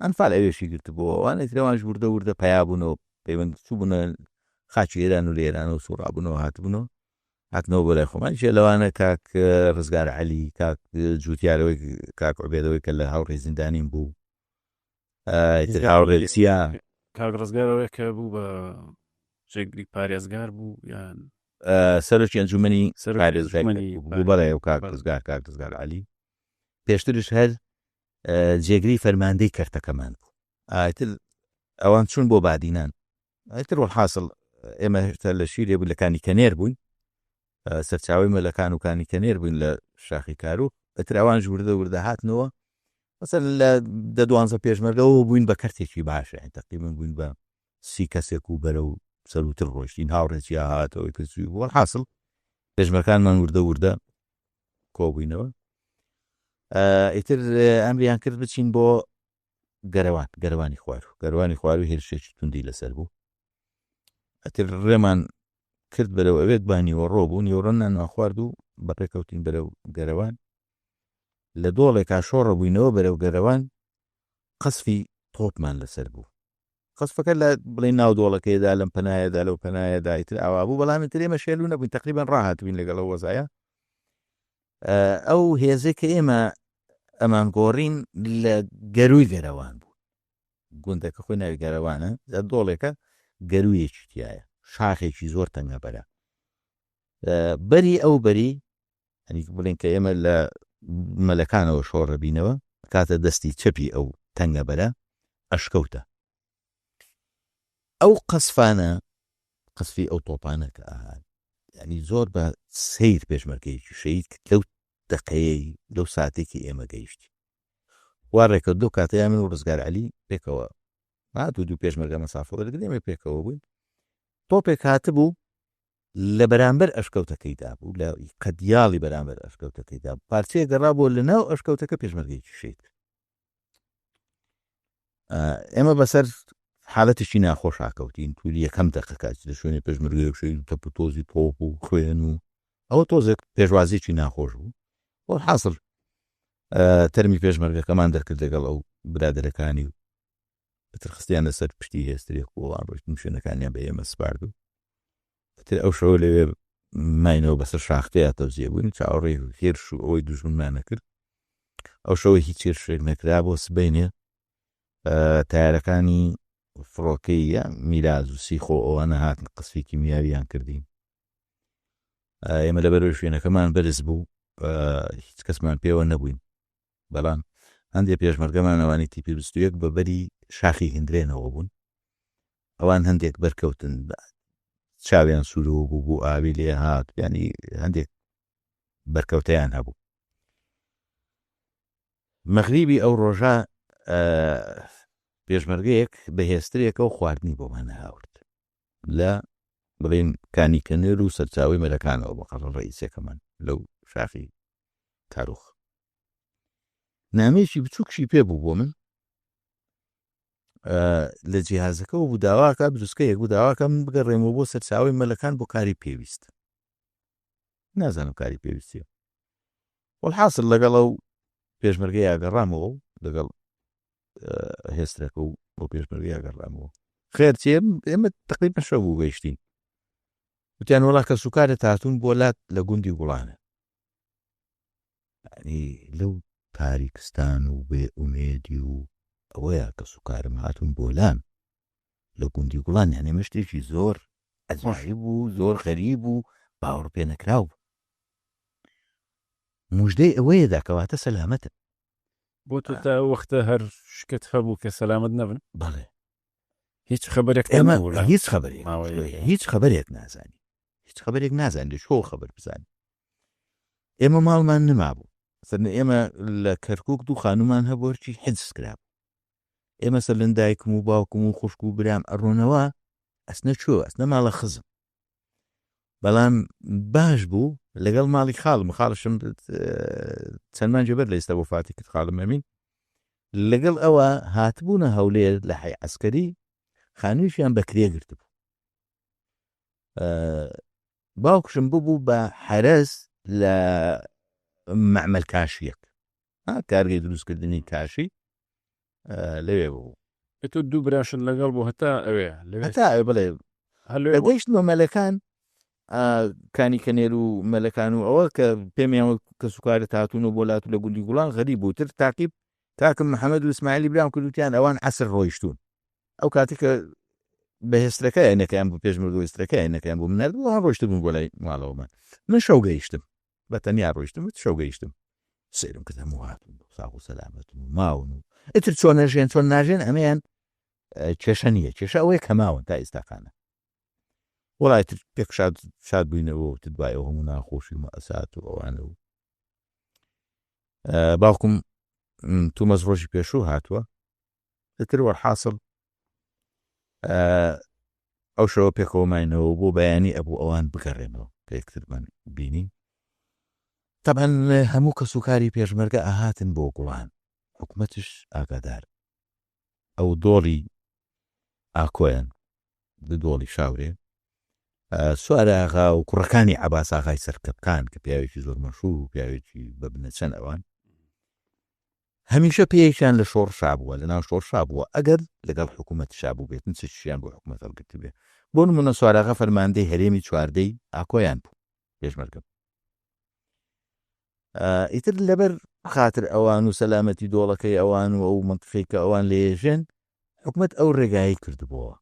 ئەنفال ئەوێشی گرت بۆ ئەوانە ترەوانش وردە وردە پیا بوونەوە پەیوەند چوو بوونە خاچی ئێران و لێران و سوڕابوونەوە هاتبوونەوە هاتنەوە بۆ لای خۆمان شێ لەوانە کاک ڕزگار عەلی کاک جووتیارەوەی کاک عوبێدەوەی کە لە هاوڕێ زیندانیم بوو هاوڕێسیە کاک ڕزگارەوەی کە بوو بە جێگری پارێزگار بوو یان سەرۆکی ئەنجومەنی بوو بەڵێ و کاک ڕزگار عەلی پێشترش هەر جێگری فەرماندەی کەرتەکەمان بوو ئایتر ئەوان چوون بۆ بادینان ئایتر وەڵحاصل ئێمە هێشتا لە شیرێ بوو لەکانی کەنێر بووین سەرچاوی مەلەکان و کانی کەنێر بووین لە شاخی کارو ئەتر ئەوانش وردە هاتنەوە مەسەن لە 12 پێشمەرگەوە بووین بە کەرتێکی باشە تەقریباً بووین بە 30 کەسێک و بەرە و سەروتر ڕۆشتین هاوڕێکی هاتەوەی کەسوی وەڵحاصل پێشمەرگانمان وردە کۆبووینەوە ئیتر ئەمریان کرد بچین بۆ گەرەوانی خوار و هێرشێکی توندی لەسەر بوو ئەتر ڕێمان کرد بەرەو ئەوێت بانیوە ڕۆبوو نیوەڕەنان ناخوارد و بەڕێکەوتین بەرەو گەرەوان لە دۆڵێکا شۆڕە بووینەوە بەرەو گەرەوان قەسفی تۆپمان لەسەر بوو قەسفەکە لە بڵێ ناو دۆڵەکەیدا لەم پەنایەدا لەو پەنایەدا ئیتر ئاوا بوو بەڵام تر ئێمە شێلو نەبووین تقریبان ڕاهاتبووین لەگەڵ وەزایە ئەو هێزێک کە ئێمە ئەمان گۆڕین لە گەروی گەرەوان بوو گوندەکە خۆی ناوی گەرەوانە دۆڵێکە گەرویەکی تایە شاخێکی زۆر تەنگە بەرە بەری ئەو بەری ئەنی بڵێن کە ئێمە لە مەلەکانەوە شۆڕە بینەوە کاتە دەستی چەپی ئەو تەنگە بەرە ئەشکەوتە ئەو قەسفی ئەو تۆپانە کە ئاهات ینی زۆر بە سیر پێشمەرگەیەکی شەید لەو دقەیەی لەو ساتێکی ئێمە گەیشتی وا ڕێکە دوو کاتەیە من و ڕزگار عەلی پێکەوە دوو پێشمەرگە مەسافە وەرگرت ئێمە پێکەوە بووین تۆپێک هاتبوو لە بەرامبەر ئەشکەوتەکەیدا بوو لە قەدیاڵی بەرامبەر ئەشکەوتەکەیدا پارچەیە گەڕا بۆ لە ناو ئەشکەوتەکە پێشمەرگەیەکی شێت ئێمە بەسەر حالەتشی ناخۆش ئاکەوتین تووری یەکەم دەقەکات لە شوێنی پێشمەرگەی تەپتۆزی تۆپ و خوێن و ئەوە تۆزێک پێشوازیی ناخۆش بوو بۆ حاصل تەرمی پێشمەرگەکەمان دەرکرد لەگەڵ ئەو برادەرەکانی و بترخستیان لەسەر پشتی هێسترێک وڵان ڕۆشتن شوێنەکانیان بە ئێمە سپارد و ئەو شەوە لەوێ ماینەوە بەسەر شاختەیە تەوزیە بووین چاوەڕێ هێرش و ئەوەی دوژمنمانە کرد ئەو شەوە هیچ چێشێک نەکرا بۆ سبەینێ تایارەکانی فڕۆکەی میراز و سیخۆ ئەوانە هاتن قسفی کیمیاویان کردین ئێمە لەبەرەوەی شوێنەکەمان بەرز بوو هیچ کەسمان پێوە نەبووین بەڵام هەندێک پێشمەرگەمان ئەوانی تیپی 21 بە بەری شاخی هندرێنەوە بوون ئەوان هەندێک بەرکەوتن چاویان سوورەوە بوو بوو ئاوی لێ هات ینی هەندێک بەرکەوتەیان هەبوو مەغریبی ئەو ڕۆژە پێشمەرگەیەک بەهێسترێکەوە خواردنی بۆمان هاورد لە بڵێن کانیکەنێر و سەرچاوی مەلەکانەوە بەقەڕ ڕئیسەکەمان لەو شاخی کارۆخ نامێکی بچووکشی پێ بوو بۆ من لە جیهازەکەەوە بوو داواکە بروسکەیەک بوو داواکە من بگەڕێمەوە بۆ سەرچاوی مەلەکان بۆ کاری پێویست نازانم کاری پێویستیە وەڵحاصل لەگەڵ ئەو پێشمەرگەی ئاگەڕامەوە لەگەڵ هێسترەکە و بۆ پێشمەرگەی ئاگەڕامەوە خێر چێ ئێمە تقریبا شەو بوو گەیشتین وتیان وەڵا کە سوکارە هاتوون بۆ لات لە گوندی گوڵانە لەو تاریکستان و بێ ئومێدی و ئەوەیە کە سوکارم هاتوون بۆلان لە گوندی گوڵان یانێ مەشتێکی زۆر ئەجایب بوو زۆر غەریب و باوەڕ پێ نەکراو موژدەی ئەوەیەدا کەواتە سەلامەتە بۆ تۆ تا وەختە هەر شکت هەبوو کە سەلامت نەبن بەڵێ هیچ خەبەرێک ئێمە هیچ خەبەرێک نازانی هیچ خەبەرێک نازانێت شۆ خەبەر بزانین ئێمە ماڵمان نمابوو ئێمە لە کەرکک دوو خانومان هەبووەرکی حجز کرابوو ئێمە سەر لەندایکم و باوکم و خوشک و برام ئەڕۆنەوە ئەسنە چۆ ئەسنە ماڵە خزم بەڵام باش بوو لەگەڵ ماڵی خاڵم خاڵشم چەندمان جێبەر لە ئێستا بۆ فاتی کرد خاڵم ئەمین لەگەڵ ئەوە هاتبوونە هەولێر لە حی عەسکەری خانوویشیان بەکرێ گرت بوو باوکشم ببوو بە حەرەز لە مەعمەل کاشیەک کارگەی دروستکردنی کاشی لەوێ بوو تۆ دوو براشن لەگەڵ بوو هەتا ئەوێ هەتا بڵێ گەیشتن بە مەلەکان کانیکەنێر و مەلەکان و ئەوە کە پێمیان کە سوکارە هاتوون و بۆ لات و لە گوندی گوڵان غەریب بووتر تاقیب کاکم محەممەد و ئیسماعیلی برام کردوتیان ئەوان عەسر ڕۆیشتون ئەو کاتێککە بەهێسترەکە ئەینەکەیان بۆ پێشمەرگە هێسترەکە ئەینەکەیان بۆ منەر بۆ ڕۆشت بوون بۆ لای ماڵەوەمان من شەو گەیشتم بە تەنیا ڕۆیشتم شەو گەیشتم سێرم کە هەموو هاتون ساغ و سەلامەت و ماون و ئیتر چۆن نەژێن چۆن ناژێن ئەمەیان کێشە نییە کێشە ئەوەیە کە ماون تا ئێستاکانە وڵای تر پێک شاد بووینەوە و دوایەوە هەموو ناخۆشی مەئەسات و ئەوانە و باوکم تومەز ڕۆژی پێشوو هاتووە ئیتر وەڵحاصل ئەو شەوە پێکەوە ماینەوە بۆ بەیانی ئەبوو ئەوان بگەڕێنەوە کە یەکترمان بینی تەبەن هەموو کە سوکاری پێشمەرگە ئاهاتن بۆ گوڵان حکومەتش ئاگادار ئەو دۆڵی ئاکۆیان دۆڵی شاورێ سوارە ئاغا و کوڕەکانی عەباس ئاغای سەرکەپکان کە پیاوێکی زۆر مەشهوور و پیاوێکی بە بنەچەند ئەوان هەمیشە پێیشان لە شۆڕ شابووە لە ناو شۆڕ شابووە ئەگەر لەگەڵ حکوومەت شابوو بێتن چیان بۆ حکوومەت هەڵگرت بێ بۆ نمونە سوارەغا فەرماندەی هەرێمی چواردەی ئاکۆیان بوو پێشمەرگە ئیتر لەبەر خاتر ئەوان و سەلامەتی دۆڵەکەی ئەوان و ئەو منتفەی کە ئەوان لێژێن حکوومەت ئەو ڕێگایی کردبووە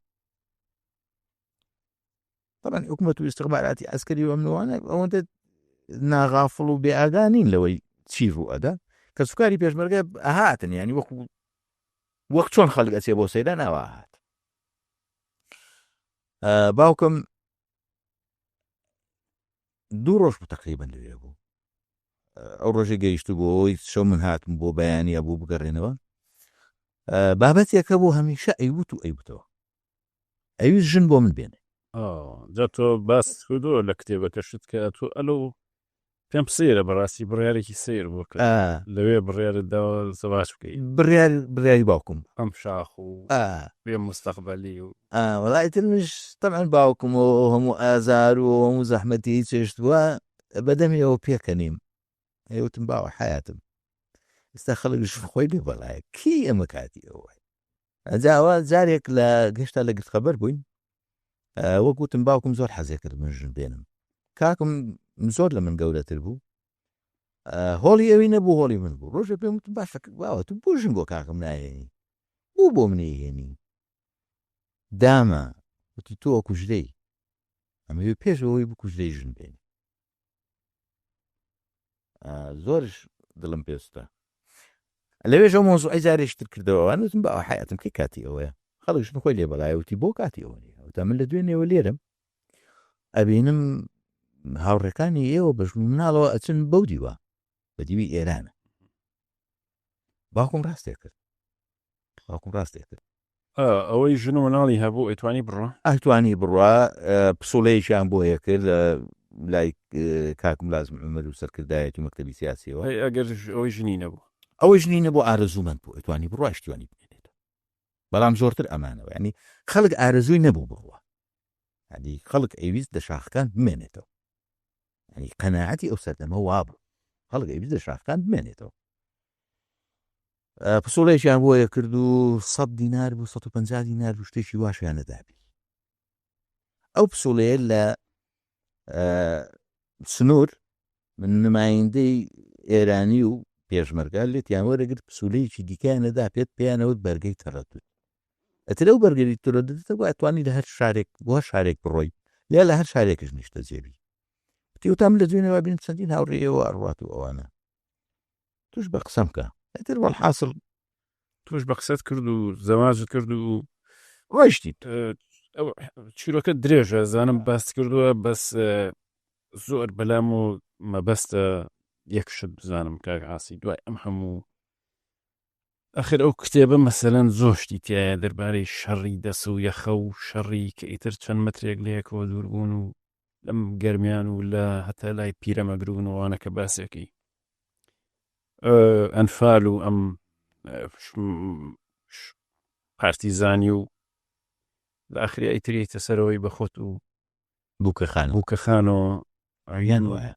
طبعا حکوومەت و استخباراتی عەسکەری و ئەمنوانە ئەوەندە ناغافڵ و بێئاگانین لەوەی چی ڕوو ئەدا کە سوکاری پێشمەرگە ئاهاتن ینی وەک چۆن خەڵک ئەچێ بۆ سەیرا ناوە هات باوکم دوو ڕۆژ بوو تەقریبەن لەوێ بوو ئەو ڕۆژی گەیشت بۆ ئەوی شەو من هاتم بۆ بەیانیە بوو بگەڕێنەوە بابەتێکە بۆ هەمیشە ئەیوت و ئەیوتەوە ئەویست ژن بۆ من بێنێ جا تۆ باس کردووە لە کتێبەکەشت کە تۆ ئەلو پێم سێرە بەڕاستی بڕیارێکی سیر بوو کە لەوێ بڕیارتداوە سەواش بکەیت بڕیاری باوکم ئەم شاخ و پێ مستەقبەلی و وڵای ترمش طبعا باوکم و هەموو ئازار و هەموو زەحمەتی چێشتووە بەدەمیەوە پێکەنیم ئێوتم باوە حیاتم ئێستا خەڵکش خۆی لێ بەڵایە کی ئەمە کاتی ئەوە ئەجاوە جارێک لە گەشتا لە گرت خەبەر بووین وەکوتم باوکم زۆر حەزێ کرد من ژن بێنم کاکم زۆر لە من گەورەتر بوو هۆڵی ئەوی نەبوو هۆڵی من بوو ڕۆژە پێم وتم باشە باوە تو بۆ ژن بۆ کاکم نایێنی بۆ منێهێنی دامە وتی تۆ کوژدەی ئەمەوێ پێشەوەی بکوژدەی ژن بێنی زۆرش دڵم پێستە لەوێژە مۆزوع ئەیجارێشتر کردەوە وتم باوە حیاتم کەی کاتی ئەوەیە خەڵکشن خۆی لێ بەڵایەوتی بۆ کاتی ئەوە نیە وتا من لە دوێنێەوە لێرم ئەبینم هاوڕێکانی ئێوە بە مناڵەوە ئەچن بەو دیوە بە دیوی ئێرانە باوکم ڕاستێ کرد ئەوەی ژن و مناڵی هەبوو ئەیتوانی بڕۆ ئەتوانی بڕوا پسۆلەیەکیان بۆ هەیە کرد لای کاکم لازم عمر و سەرکردایەتی مەکتەبی سیاسیەوە ئەگەر ئەوەی ژنی نەبوو ئەوەی ژنی نەبوو ئارەزوومەند بوو ئەتوانی بڕاشتیوانی بێنێتەوە بەڵام زۆرتر ئەمانەوە ینی خەڵک ئارەزووی نەبوو بڕوە ینی خەڵک ئەویست دە شاخەکان بمێنێتەوە ینی قەناعەتی ئەو سەردەمە وابوو خەڵک ئەویست دە شاخەکان بمێنێتەوە پسۆڵەیەکیان بۆیە کرد و 100 دینار بوو 150 دینار بوو شتێکی واشیان نەدابی ئەو پسۆڵەیە لە سنوور من نمایندەی ئێرانی و پێشمەرگا لێتیان وەرەگرت پسولەیەکی دیکەیان نەدا پێت پێیانەوت بەرگەی تەڕەدوت ئەتر ئەو بەرگەری تەڕەدوتە بۆ ئەتوانی لە هەر شارێک بۆ شارێک بڕۆی لێ لە هەر شارێکش نیشتە جێبی تیوتام لە دوێنەوە بین چەندین هاوڕێیەوە ئەڕوات و ئەوانە توش بە قسەم کە ئەتر وەڵحاصل توش بە قسەت کرد و زەواجت کرد و ڕۆیشتیت چیرۆکە درێژە زانم باست کردووە بەس زۆر بەلام و مەبەستە یەکشت بزانم کاک عاسی دوای ئەم هەموو ئەخر ئەو کتێبە مەسەلەن زۆشتی تایە دەربارەی شەڕی دەس و یەخە و شەڕی کە ئیتر چەند مەترێک لەیەکەوە دووربوون و لەم گەرمیان و لە هەتا لای پیرەمەگرونەوەوانە کە باسێکی ئەنفال و ئەم پارتیزانی و لە ئاخری ئەیتریتە سەرەوەی بەخۆت و بووکەخانەوە ئەویان وایە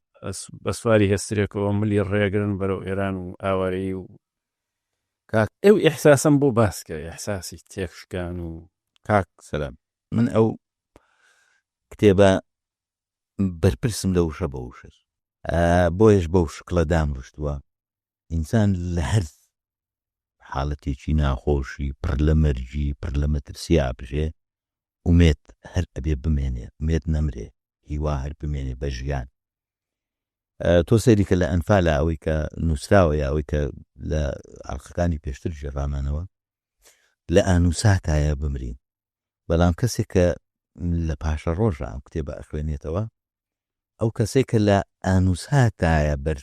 بەسواری هەسترێکەوە ملی ڕێگرن بەرەو ئێران و ئاوارەی و ئەو ئیحساسم بۆ باسکە ئیحساسی تێکشکان و کاک سەلام من ئەو کتێبە بەرپرسم لە وشە بە وشە بۆیش بەو شکڵە دام ڕشتووە ئینسان لە هەر حاڵەتێکی ناخۆشی پڕ لە مەرجی پڕ لە مەترسیا بژێ ئومێت هەر ئەبێ بمێنێ ئومێت نەمرێ هیوا هەر بمێنێ بە ژیان تۆ سەیری کە لە ئەنفالە ئەوەی کە نووسراوە یا ئەوەی کە لە ئەڵخەکانی پێشتر ژێڕامانەوە لە ئانووساتایە بمرین بەڵام کەسێک کە لە پاشە ڕۆژە ئەم کتێبە ئەخوێنێتەوە ئەو کەسێک کە لە ئانووساتایە بەر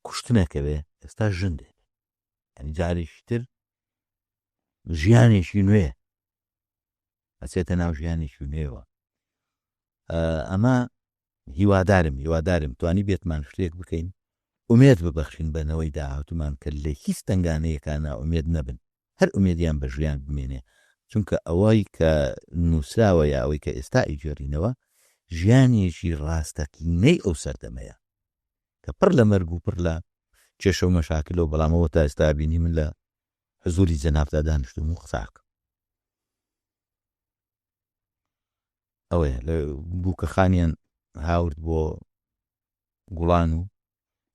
کوشتنەکەوێ ئێستا ژن دێت ینی جارێکی تر ژیانێکی نوێ ئەچێتە ناو ژیانێکی نوێوە ئەمە هیوادارم توانی بێتمان شتێک بکەین ئومێد ببەخشین بەنەوەی داهاتومان کە لە هیچ تنگانەیەکانە ئومێد نەبن هەر ئومێدیان بە ژیان بمێنێ چونکە ئەوەی کە نووسراوە یا ئەوەی کە ئێستا ئیجێڕینەوە ژیانێکی ڕاستەقینەی ئەو سەردەمەیە کە پڕ لە مەرگ و پڕ لە کێشە و مەشاکلەوە بەڵامەوە تا ئێستا بینی من لە حزوری جەنابدا دانیشتم و قساکە ئەوەیە لە بووکەخانیان هاورد بۆ گوڵان و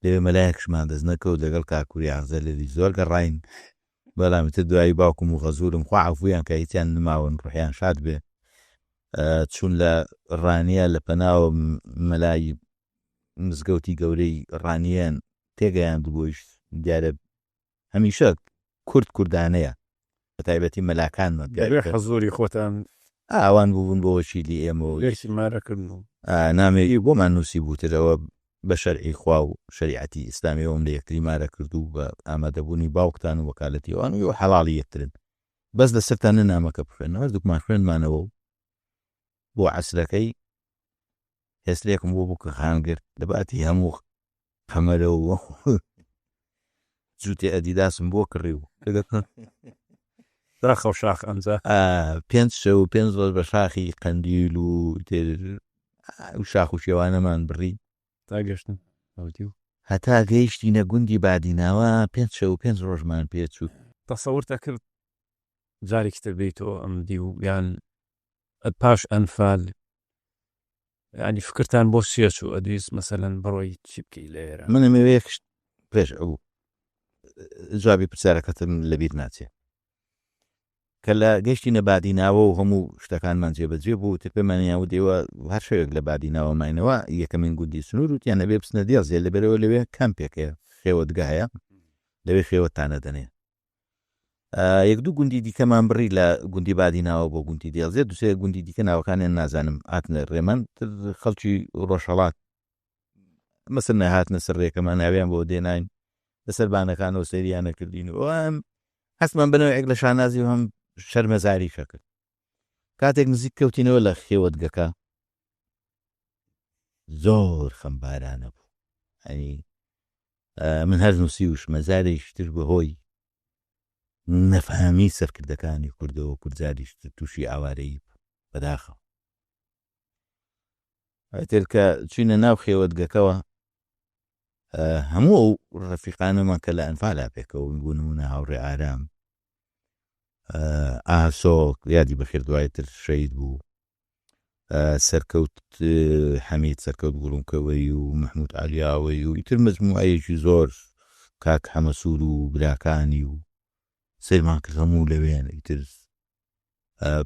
لەوێ مەلایەکشمان دەست نەکەوت لەگەڵ کاکووری عەزە لێری زۆر گەڕاین بەڵامتر دوایی باوکم و غەزوورم خوا عەفویان کە هیچیان نماون ڕوحیان شاد بێ چوون لە ڕانیە لە پەناوە مەلای مزگەوتی گەورەی ڕانیان تێگەیان بۆیش دیارە هەمیشە کوردانەیە بە تایبەتی مەلاکانمان حەزوری خۆتان ئاوان بوون بۆشی لی ئێمە مارەکردن و نامێری بۆمان نووسی بووترەوە بە شەرعی خوا و شریعەتی ئیسلامیەوەم لە یەکتری مارە کردو بە ئامادەبوونی باوکتان و وەکالەتی ئەوان و حەڵاڵی یەکترن بەس لە سەرتانە نامەکە بخوێنەوە دوکمان خوێنمانەوە بۆ عەسرەکەی هێسترێکم بۆ کە خانگرت دەباتی هەموو قەمەرە و جووتی ئەدیداسم بۆ کڕی و داخە و شاخ ئەمجا 5 ڕۆژ بە شاخی قەندیل و شاخ و شێوانەمان بڕی تا گەشتن ئەوتی و هەتا گەیشتینە گوندی بادیناوە 5 ڕۆژمان پێچوو. تەسەورتە کرد جارێکتر بیتەوە ئەم دی و یان پاش ئەنفال ینی فکرتان بۆ چێچ و ئەدویست مەسەلەن بڕۆی چی بکەی لێرە منەوەیەکشت پێش ئەو جوابی پرسیارەکەتم لەبیر ناچێت کە لە گەشتی نەبادیناوە و هەموو شتەکانمان جێبەجێ بوو تر پێمانیا و دێوە هەر شەوێک لە بادیناوە ماینەوە یەکەمین گوندی سنوور وتیان نەبێ بچنە دیازێ لەبەرەوە لەوێ کەمپێکەیە خێوەتگایە لەوێ خێوەتانە دەنێ یەک دوو گوندی دیکەمان بڕی لە گوندی بادیناوە بۆ گوندی دیازێ دوسێ گوندی دیکە ناوەکانیان نازانم هاتنە ڕێمان خەڵکی ڕۆژهەڵات مەسەر نەهاتنە سەر ڕێکەمان ناویان بۆ دێناین لەسەر بانەکانەوە سەیریانە کردین و هەستمان بنەوەیەک لە شانازی و هەم شەرمەزاری کرد کاتێک نزیک کەوتینەوە لە خێوەتگەکە زۆر خەمبارانە بوو ئەنی من هەر نووسی و شمەزارێکتر بەهۆی نەفامی سەرکردەکانی کوردەوە کورجاریش تووشی ئاوارەی بەداخە ئەتر کە چینە ناو خێوەتگەکەوە هەموو ئەو ڕەفیقانەمان کە لە ئەنفالا پێکەوە بوونمونە هاوڕێ ئارام ئاسۆ یادی بەخێر دوایتر شەید بوو سەرکەوت حەمید سەرکەوت گوڵومکەوەی و محمود عالیاوەی و ئیتر مەجموعەیەکی زۆر کاک حەمەسوور و براکانی و سەیرمان کرد هەموو لەوێن ئیتر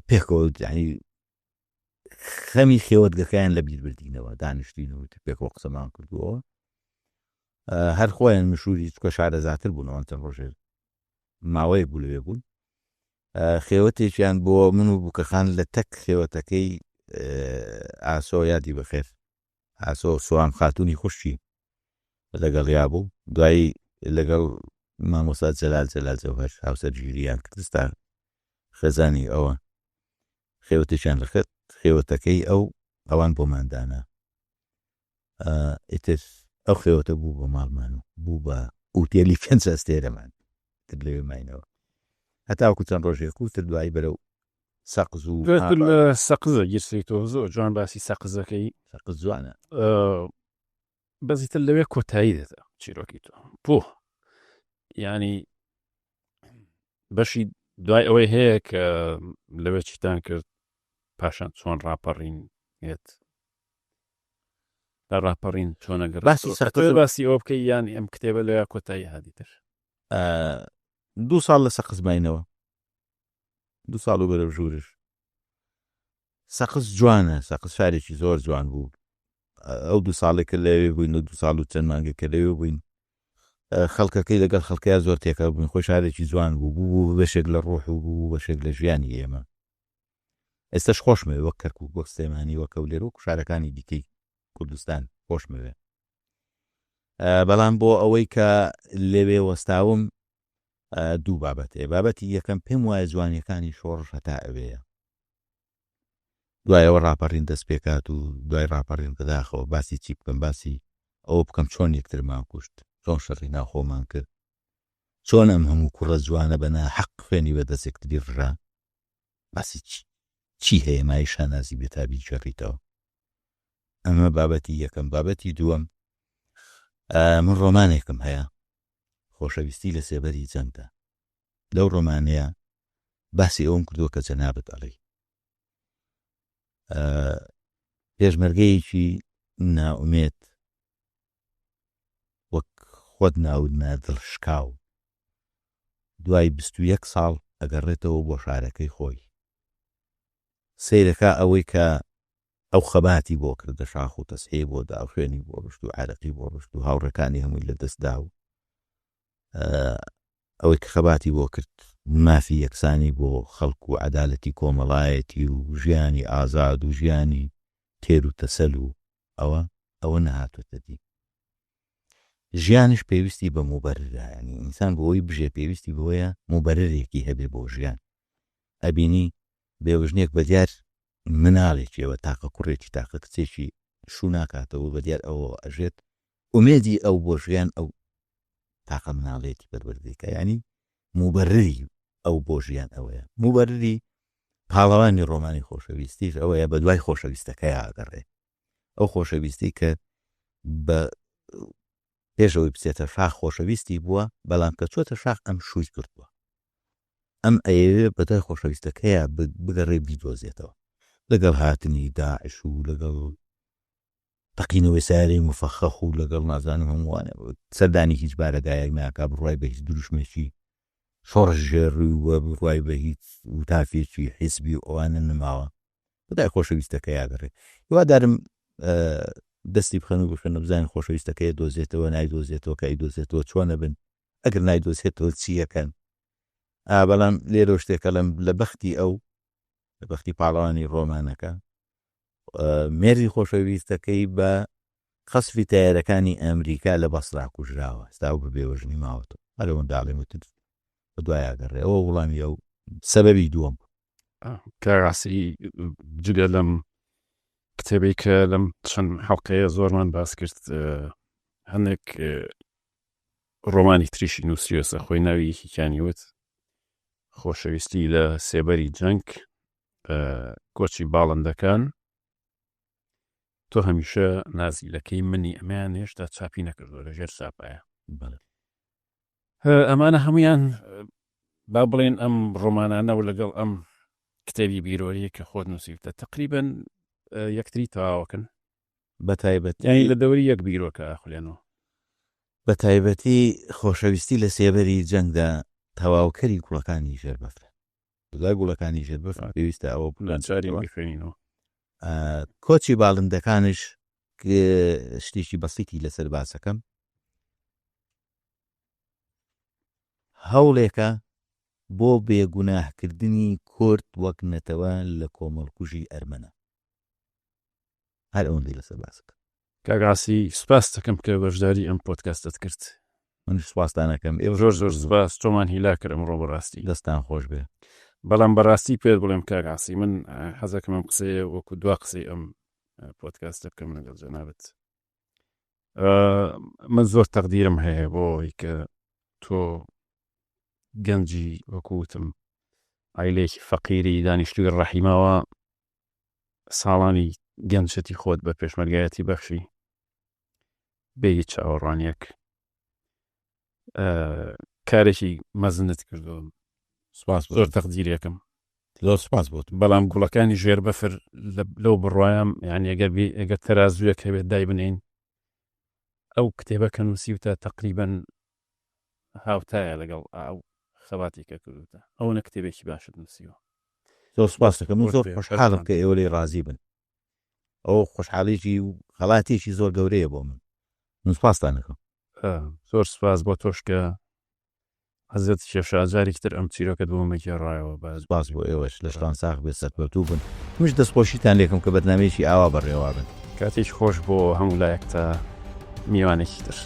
پێکەوە ینی خەمی خێوەتگەکەیان لە بیر بردینەوە دانیشتین و پێکەوە قسەمان کردووە هەر خۆیان مشوری چکە شارەزاتر بوونەوە چەند ڕۆژێ ماوەیە بوو لەوێ بوون خێوەتێکیان بۆ من و بووکەخان لە تەک خێوەتەکەی ئاسۆ یادی بەخێر ئاسۆ سوام خاتوونی خوشتی لەگەڵیا بوو دوایی لەگەڵ مامۆستا جەلال جەوهەر هاوسەرگیریان کردستا خێزانی ئەوە خێوەتێکیان لەخێت خێوەتەکەی ئەوان بۆماندانە ئیتر ئەو خێوەتە بوو بە ماڵمان و بوو بە ئوتێلی پێنج ئەستێرەمان تر لەوێ ماینەوە هەتاوەکو چەند ڕۆژێک و تر دوایی بەرەو سەقز و سەقزە گیرسیتەوە زۆر جوان باسی سەقزەکەی سەقز جوانە بەزیتر لەوێ کۆتایی دێتە چیرۆکی تۆ بۆ ینی بەشی دوای ئەوەی هەیە کە لەوێ چیتان کرد پاشان چۆن ڕاپەڕین هێت تا ڕاپەڕین چۆنەگەر باسی ئەوە بکەی یانی ئەم کتێبە لەوێ کۆتایی هادیتر 2 ساڵ لە سەقز ماینەوە 2 ساڵ و بەرەو ژوورش سەقز جوانە سەقز شارێکی زۆر جوان بوو ئەو 2 ساڵێکە لەوێ بووین و 2 ساڵ و چەند مانگەکە لەوێ بووین خەڵکەکەی لەگەڵ خەڵکەیە زۆر تێکە بووین خۆی شارێکی جوان بوو بەشێک لە ڕۆح و بوو بەشێک لە ژیانی ئێمە ئێستش خۆشمەوێ وەک کەرکووک وەک سلێمانی وەکە و لێرە و شارەکانی دیکەی کوردستان خۆشمەوێ بەڵام بۆ ئەوەی کە لەوێ وەستاوم 2 بابەتێ بابەتی یەکەم پێم وایە جوانیەکانی شۆڕش هەتا ئەوەیە دوایەوە ڕاپەڕین دەست پێکات و دوای ڕاپەڕین بەداخەوە باسی چی بکەم باسی ئەوە بکەم چۆن یەکترمان کوشت چۆن شەڕی ناوخۆمان کرد چۆن ئەم هەموو کوڕە جوانە بەنا حەق خوێنی بە دەستێکتری ڕا باسی چی هەیە مای شانازی بێتابی جێڕیتەوە ئەمە بابەتی یەکەم بابەتی دووەم من ڕۆمانێکم هەیە خۆشەویستی لە سێبەری جەنگدا لەو ڕۆمانەیە باسی ئەوم کردووە کە جەنابەت ئەڵێ پێشمەرگەیەکی ناومێت وەک خۆت ناودنا دڵشکاو دوای 21 ساڵ ئەگەڕێتەوە بۆ شارەکەی خۆی سیرەکە ئەوەی کە ئەو خەباتی بۆ کردە شاخ و تەسهێ بۆ دا خوێنی بۆ ڕشت و عارەقی بۆ ڕشت و هاوڕەکانی هەمووی لە دەستدا و ئەوەی کە خەباتی بۆ کرد مافی یەکسانی بۆ خەڵک و عەدالەتی کۆمەڵایەتی و ژیانی ئازاد و ژیانی تێر و تەسەل و ئەوە نەهاتوتە دی ژیانش پێویستی بە موبەررە ینی ئینسان بۆەوەی بژێ پێویستی بۆیە موبەررێکی هەبێ بۆ ژیان ئەبینی بێوژنێک بەدیار مناڵێکیەوە تاقە کوڕێکی تاقە کچێکی شوو ناکاتەوە بە دیار ئەوە ئەژێت ئومێدی ئەو بۆ ژیان ئەو تاقە مناڵێتی بەروەردەکە ینی موبەرری ئەو بۆ ژیان ئەوەیە موبەرری پاڵەوانی ڕۆمانی خۆشەویستیش ئەوەیە بە دوای خۆشەویستەکە ئاگەڕێ ئەو خۆشەویستی کە بە پێشەوەی بچێتە شاخ خۆشەویستی بووە بەڵام کە چۆتە شاخ ئەم شووی کردووە ئەم ئەیەوێ بەدای خۆشەویستەکەیە بگەڕێ بیدۆزێتەوە لەگەڵ هاتنی داعش و لەگەڵ تەقینەوەی ساری مفەخەخ و لەگەڵ نازانم هەمووانە سەردانی هیچ بارەگایەک ناکا بڕای بە هیچ دروشمێکی شۆڕش ژێڕی وە بڕای بە هیچ وتافێکی حیسبی ئەوانە نماوە بەدای خۆشەویستەکە یاگەڕێ هیوادارم دەستی بخەن و بشەنە بزانین خۆشەویستەکەی دۆزێتەوە نایدۆزێتەوە کە ئەیدۆزێتەوە چۆنە بن ئەگەر نایدۆزێتەوە چیەکەن بەڵام لێرە شتێکە لە بەختی ئەو لە بەختی پاڵەوانی ڕۆمانەکە مێردی خۆشەویستەکەی بە خەسفی تایارەکانی ئەمریکا لە بەسرا کوژراوە ستا و بەبێوەژنی ماوەتەوە هەرەوەنداڵێ وتر بە دوایاگەڕێ ئەوە وڵامی ئەو سەبەبی دووەم کاراسی جگە لەم کتێبی کە لەم چەند حەڵقەیە زۆرمان باس کرد هەندێک ڕۆمانی تریشی نووسیوەسە خۆی ناوی یەکیانی وت خۆشەویستی لە سێبەری جەنگ کۆچی باڵندەکان تۆ هەمیشە نازیلەکەی منی ئەمیان هێشتا چاپی نەکردووە لەژێر چاپایە ئەمانە هەمویان با بڵێن ئەم ڕۆمانانە و لەگەڵ ئەم کتێبی بیرۆریە کە خۆت نووسیتە تقریباً یەکتری تەواوەکەن بەتایبەتی یانی لە دەوری یەک بیرۆکە ئاخولێنەوە بەتایبەتی خۆشەویستی لە سێبەری جەنگدا تەواوکەری گوڵەکانی ژێر بەفرە دوای گوڵەکانی ژێر بەفر پێویستە ئەوە چاری خوێنینەوە کۆچی باڵندەکانش شتێکی بەسیتی لەسەر باسەکەم هەوڵێکە بۆ بێگوناهکردنی کورد وەک نەتەوە لە کۆمەڵکوژی ئەرمەنە هەر ئەوەندەی لەسەر باسەکە کاگاسی سوپاس دەکەم کە بەشداری ئەم پۆدکاستت کرد منش سوپاسدانەکەم ئێوە زۆر سوپاس تۆمان هیلا کرد ئەمڕۆ بەڕاستی دەستان خۆش بێ بەڵام بەڕاستی پێت بڵێم کاگاسی من حەزەکەم ئەم قسەیە وەکو دوا قسەی ئەم پۆدکاستە بکەم لەگەڵ جەنابەت من زۆر تەقدیرم هەیە بۆی کە تۆ گەنجی وەکوتم ئایلێکی فەقیری دانیشتووی ڕەحیمەوە ساڵانی گەنجەتی خۆت بە پێشمەرگایەتی بەخشی بێی چاوەڕوانیەک کارێکی مەزنت کردو زۆر تەقدیرێکم زۆر سوپاس بۆت بەڵام گوڵەکانی ژێر بەفر لەو بڕوایم یان ئەگەر تەرازوویەک هەبێت دای بنین ئەو کتێبە کە نووسیوتە تەقریباً هاوتایە لەگەڵ ئاو خەواتی کە کردوتە ئەو نە کتێبێکی باشت نووسیوە زۆر سوپاس دەکەم من زۆر خۆشحاڵم کە ئێوە لێ ڕازی بن ئەو خۆشحاڵیی و خەڵاتێکی زۆر گەورەیە بۆ من سوپاسدان دەکەم زۆر سوپاس بۆ تۆش کە حەزت شێفشاجارێکی تر ئەم چیرۆکەت بۆمەکی ڕایەوە باس بۆ ئێوەش لە شتان ساغ بێ سەربەرتوو بن مش دەستخۆشیتان لێکم کە بەرنامەیەکی ئاوا بەڕێوە بن کاتێک خۆش بۆ هەموو لایەک تا میوانێکی تر